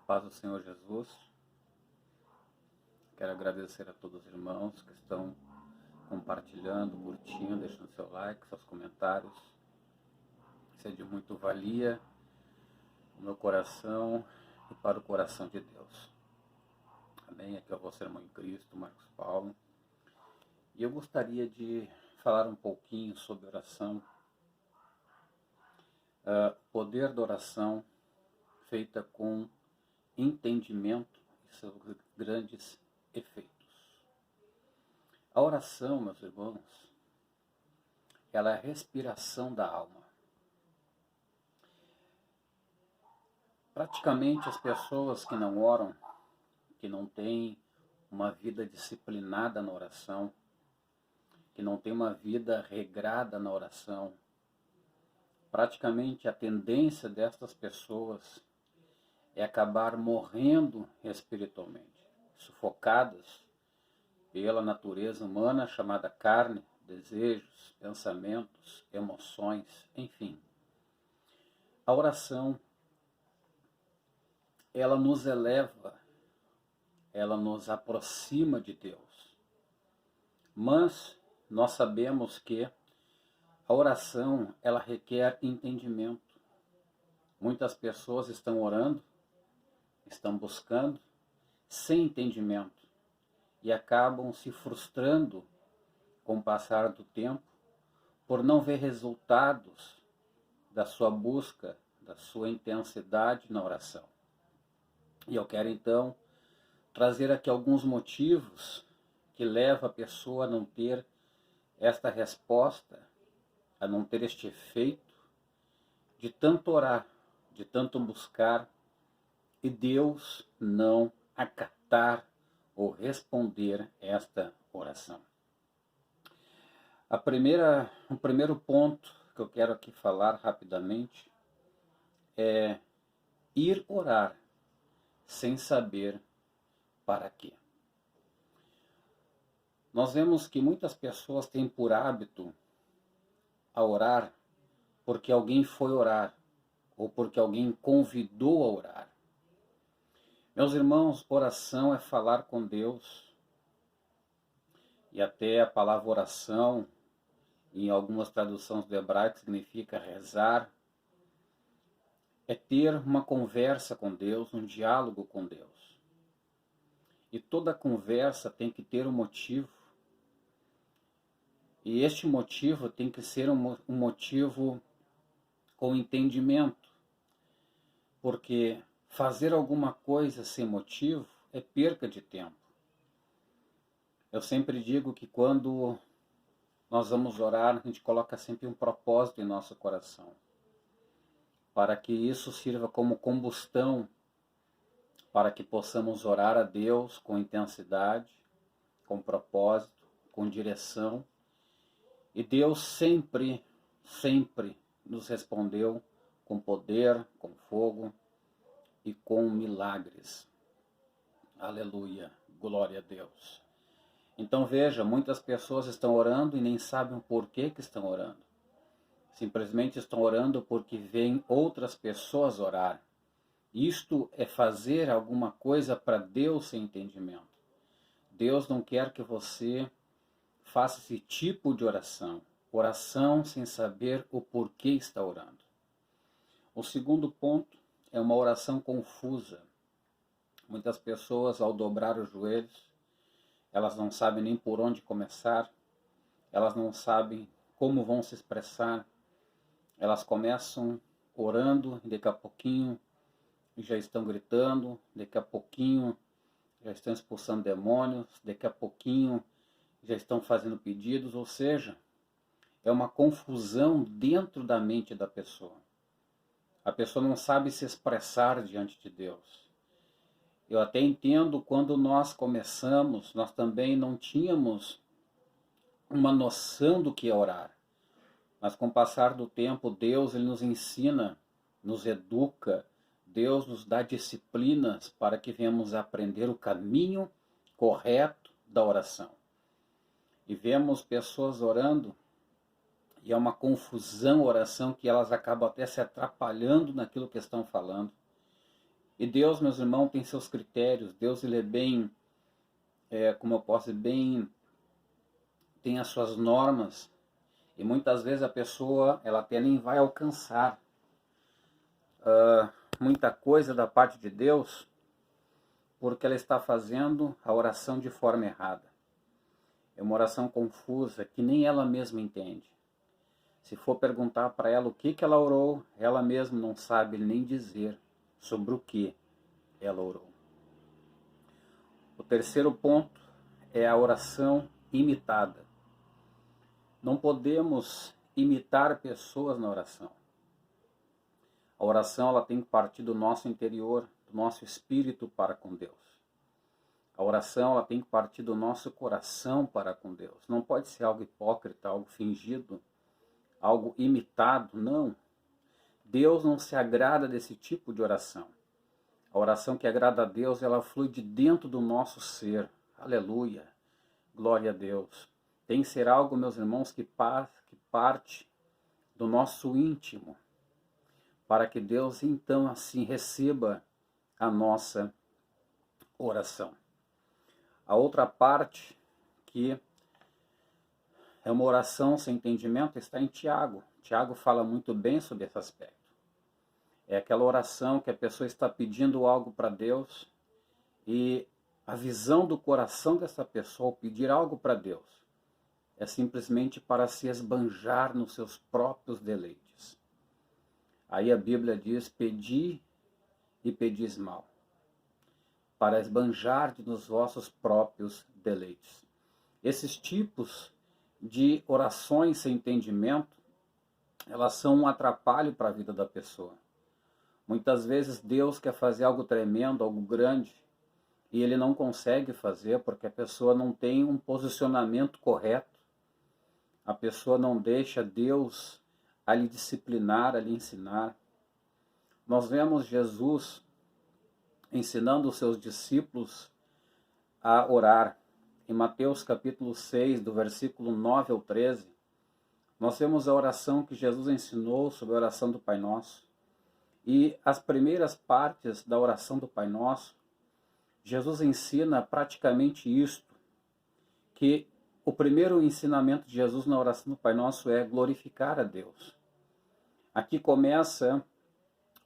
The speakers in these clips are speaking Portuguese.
Paz do Senhor Jesus. Quero agradecer a todos os irmãos que estão compartilhando, curtindo, deixando seu like, seus comentários. Isso é de muito valia no meu coração e para o coração de Deus. Amém? Aqui é o vosso irmão em Cristo, Marcos Paulo. E eu gostaria de falar um pouquinho sobre oração. O poder da oração feita com entendimento e seus grandes efeitos. A oração, meus irmãos, ela é a respiração da alma. Praticamente as pessoas que não oram, que não têm uma vida disciplinada na oração, que não têm uma vida regrada na oração, praticamente a tendência destas pessoas é acabar morrendo espiritualmente, sufocadas pela natureza humana chamada carne, desejos, pensamentos, emoções, enfim. A oração, ela nos eleva, ela nos aproxima de Deus. Mas nós sabemos que a oração, ela requer entendimento. Muitas pessoas estão orando, estão buscando, sem entendimento, e acabam se frustrando com o passar do tempo, por não ver resultados da sua busca, da sua intensidade na oração. E eu quero então trazer aqui alguns motivos que levam a pessoa a não ter esta resposta, a não ter este efeito de tanto orar, de tanto buscar, e Deus não acatar ou responder esta oração. O primeiro ponto que eu quero aqui falar rapidamente é ir orar sem saber para quê. Nós vemos que muitas pessoas têm por hábito a orar porque alguém foi orar ou porque alguém convidou a orar. Meus irmãos, oração é falar com Deus. E até a palavra oração, em algumas traduções do hebraico, significa rezar. É ter uma conversa com Deus, um diálogo com Deus. E toda conversa tem que ter um motivo. E este motivo tem que ser um motivo com entendimento. Porque fazer alguma coisa sem motivo é perca de tempo. Eu sempre digo que quando nós vamos orar, a gente coloca sempre um propósito em nosso coração, para que isso sirva como combustão, para que possamos orar a Deus com intensidade, com propósito, com direção. E Deus sempre, sempre nos respondeu com poder, com fogo e com milagres. Aleluia, glória a Deus. Então veja, muitas pessoas estão orando e nem sabem o porquê que estão orando. Simplesmente estão orando porque veem outras pessoas orar. Isto é fazer alguma coisa para Deus sem entendimento. Deus não quer que você faça esse tipo de oração. Oração sem saber o porquê está orando. O segundo ponto é uma oração confusa. Muitas pessoas, ao dobrar os joelhos, elas não sabem nem por onde começar, elas não sabem como vão se expressar, elas começam orando e daqui a pouquinho já estão gritando, daqui a pouquinho já estão expulsando demônios, daqui a pouquinho já estão fazendo pedidos, ou seja, é uma confusão dentro da mente da pessoa. A pessoa não sabe se expressar diante de Deus. Eu até entendo quando nós começamos, nós também não tínhamos uma noção do que é orar. Mas com o passar do tempo, Deus ele nos ensina, nos educa, Deus nos dá disciplinas para que venhamos aprender o caminho correto da oração. E vemos pessoas orando, e é uma confusão a oração que elas acabam até se atrapalhando naquilo que estão falando. E Deus, meus irmãos, tem seus critérios. Deus, ele é bem, como eu posso dizer, bem, tem as suas normas. E muitas vezes a pessoa, ela até nem vai alcançar muita coisa da parte de Deus, porque ela está fazendo a oração de forma errada. É uma oração confusa, que nem ela mesma entende. Se for perguntar para ela o que ela orou, ela mesma não sabe nem dizer sobre o que ela orou. O terceiro ponto é a oração imitada. Não podemos imitar pessoas na oração. A oração, ela tem que partir do nosso interior, do nosso espírito para com Deus. A oração, ela tem que partir do nosso coração para com Deus. Não pode ser algo hipócrita, algo fingido, algo imitado, não. Deus não se agrada desse tipo de oração. A oração que agrada a Deus, ela flui de dentro do nosso ser. Aleluia. Glória a Deus. Tem que ser algo, meus irmãos, que parte do nosso íntimo, para que Deus, então, assim, receba a nossa oração. A outra parte, que é uma oração sem entendimento, está em Tiago. Tiago fala muito bem sobre esse aspecto. É aquela oração que a pessoa está pedindo algo para Deus e a visão do coração dessa pessoa ao pedir algo para Deus é simplesmente para se esbanjar nos seus próprios deleites. Aí a Bíblia diz: pedi e pedis mal, para esbanjar nos vossos próprios deleites. Esses tipos de orações sem entendimento, elas são um atrapalho para a vida da pessoa. Muitas vezes Deus quer fazer algo tremendo, algo grande, e Ele não consegue fazer porque a pessoa não tem um posicionamento correto. A pessoa não deixa Deus a lhe disciplinar, a lhe ensinar. Nós vemos Jesus ensinando os seus discípulos a orar. Em Mateus capítulo 6, do versículo 9 ao 13, nós vemos a oração que Jesus ensinou sobre a oração do Pai Nosso. E as primeiras partes da oração do Pai Nosso, Jesus ensina praticamente isto, que o primeiro ensinamento de Jesus na oração do Pai Nosso é glorificar a Deus. Aqui começa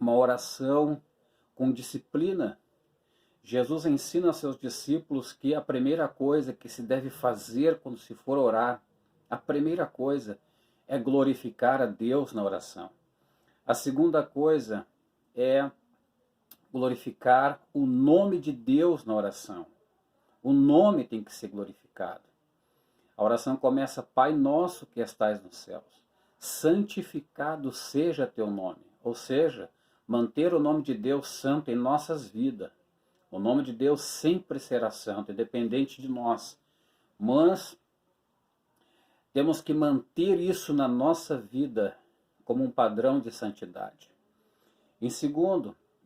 uma oração com disciplina. Jesus ensina aos seus discípulos que a primeira coisa que se deve fazer quando se for orar, a primeira coisa é glorificar a Deus na oração. A segunda coisa é glorificar o nome de Deus na oração. O nome tem que ser glorificado. A oração começa: Pai nosso que estais nos céus, santificado seja teu nome. Ou seja, manter o nome de Deus santo em nossas vidas. O nome de Deus sempre será santo, independente de nós. Mas temos que manter isso na nossa vida como um padrão de santidade. Em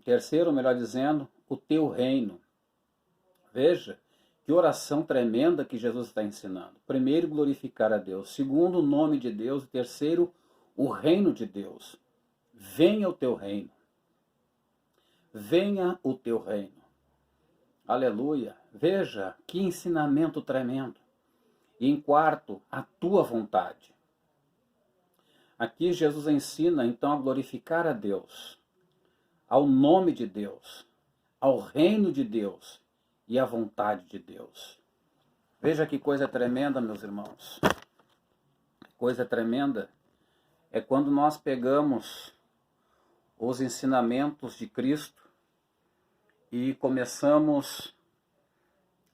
terceiro, melhor dizendo, o teu reino. Veja que oração tremenda que Jesus está ensinando. Primeiro, glorificar a Deus. Segundo, o nome de Deus. E terceiro, o reino de Deus. Venha o teu reino. Venha o teu reino. Aleluia. Veja que ensinamento tremendo. E em quarto, a tua vontade. Aqui Jesus ensina então a glorificar a Deus, ao nome de Deus, ao reino de Deus e à vontade de Deus. Veja que coisa tremenda, meus irmãos. Coisa tremenda é quando nós pegamos os ensinamentos de Cristo e começamos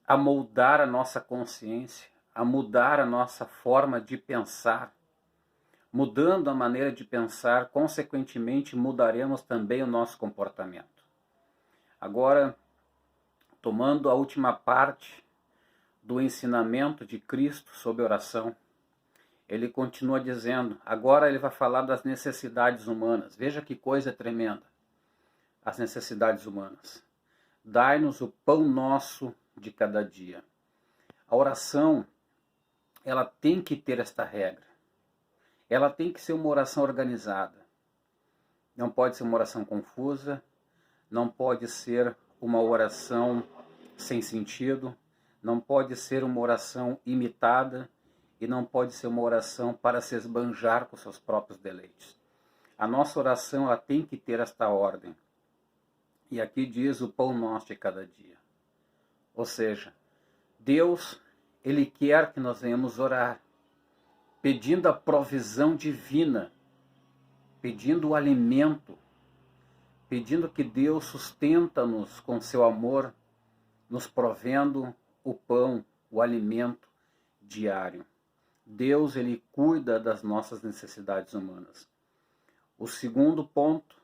a moldar a nossa consciência, a mudar a nossa forma de pensar. Mudando a maneira de pensar, consequentemente mudaremos também o nosso comportamento. Agora, tomando a última parte do ensinamento de Cristo sobre oração, ele continua dizendo, agora ele vai falar das necessidades humanas. Veja que coisa tremenda, as necessidades humanas. Dai-nos o pão nosso de cada dia. A oração, ela tem que ter esta regra. Ela tem que ser uma oração organizada. Não pode ser uma oração confusa, não pode ser uma oração sem sentido, não pode ser uma oração imitada e não pode ser uma oração para se esbanjar com seus próprios deleites. A nossa oração ela tem que ter esta ordem. E aqui diz o pão nosso de cada dia. Ou seja, Deus, Ele quer que nós venhamos orar, pedindo a provisão divina, pedindo o alimento, pedindo que Deus sustenta-nos com seu amor, nos provendo o pão, o alimento diário. Deus, Ele cuida das nossas necessidades humanas. O segundo ponto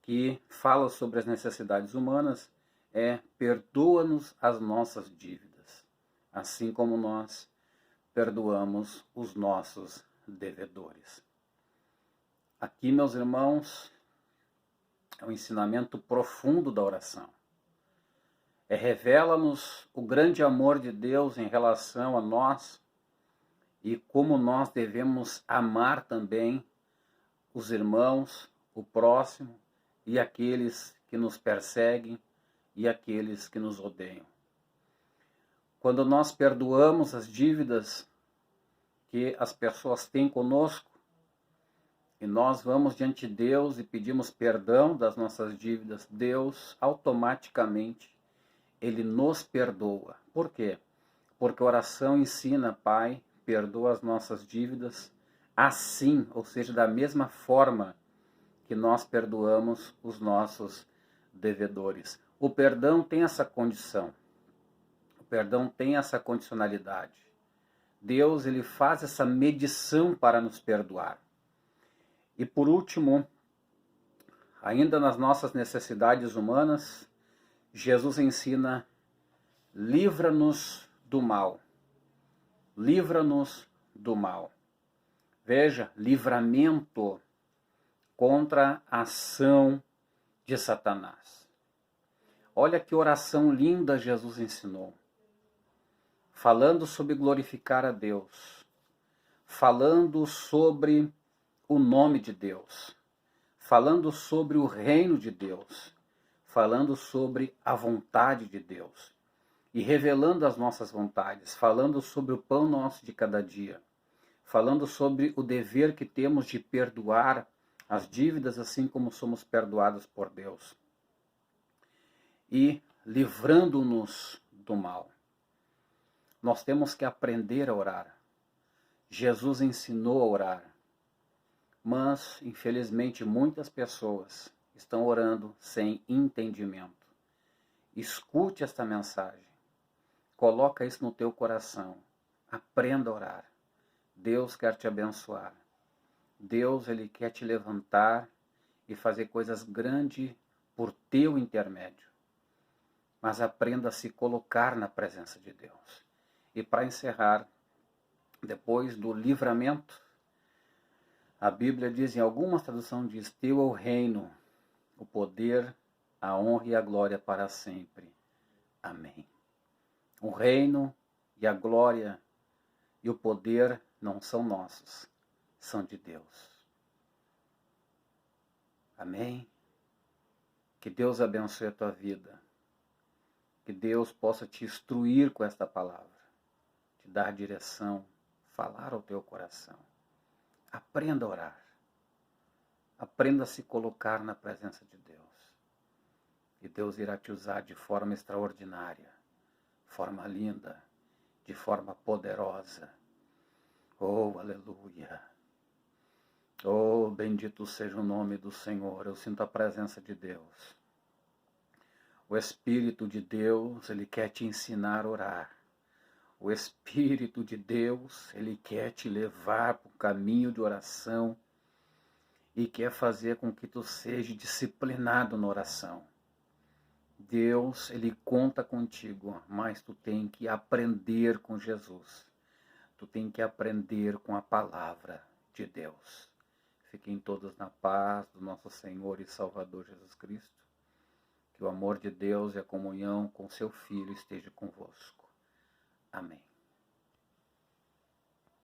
que fala sobre as necessidades humanas é: perdoa-nos as nossas dívidas, assim como nós perdoamos os nossos devedores. Aqui, meus irmãos, é um ensinamento profundo da oração. Revela-nos o grande amor de Deus em relação a nós e como nós devemos amar também os irmãos, o próximo e aqueles que nos perseguem e aqueles que nos odeiam. Quando nós perdoamos as dívidas que as pessoas têm conosco e nós vamos diante de Deus e pedimos perdão das nossas dívidas, Deus automaticamente Ele nos perdoa. Por quê? Porque a oração ensina: Pai, perdoa as nossas dívidas assim, ou seja, da mesma forma que nós perdoamos os nossos devedores. O perdão tem essa condição. O perdão tem essa condicionalidade. Deus, Ele faz essa medição para nos perdoar. E por último, ainda nas nossas necessidades humanas, Jesus ensina: livra-nos do mal. Livra-nos do mal. Veja, livramento contra a ação de Satanás. Olha que oração linda Jesus ensinou. Falando sobre glorificar a Deus. Falando sobre o nome de Deus. Falando sobre o reino de Deus. Falando sobre a vontade de Deus. E revelando as nossas vontades. Falando sobre o pão nosso de cada dia. Falando sobre o dever que temos de perdoar as dívidas assim como somos perdoados por Deus. E livrando-nos do mal. Nós temos que aprender a orar. Jesus ensinou a orar. Mas, infelizmente, muitas pessoas estão orando sem entendimento. Escute esta mensagem. Coloca isso no teu coração. Aprenda a orar. Deus quer te abençoar. Deus, Ele quer te levantar e fazer coisas grandes por teu intermédio. Mas aprenda a se colocar na presença de Deus. E para encerrar, depois do livramento, a Bíblia diz, em algumas traduções diz: teu é o reino, o poder, a honra e a glória para sempre. Amém. O reino e a glória e o poder não são nossos, são de Deus. Amém? Que Deus abençoe a tua vida. Que Deus possa te instruir com esta palavra, te dar direção, falar ao teu coração. Aprenda a orar. Aprenda a se colocar na presença de Deus. E Deus irá te usar de forma extraordinária, de forma linda, de forma poderosa. Oh, aleluia! Oh, bendito seja o nome do Senhor. Eu sinto a presença de Deus. O Espírito de Deus, Ele quer te ensinar a orar. O Espírito de Deus, Ele quer te levar para o caminho de oração e quer fazer com que tu seja disciplinado na oração. Deus, Ele conta contigo, mas tu tem que aprender com Jesus. Tu tem que aprender com a palavra de Deus. Fiquem todos na paz do nosso Senhor e Salvador Jesus Cristo. Que o amor de Deus e a comunhão com seu Filho esteja convosco. Amém.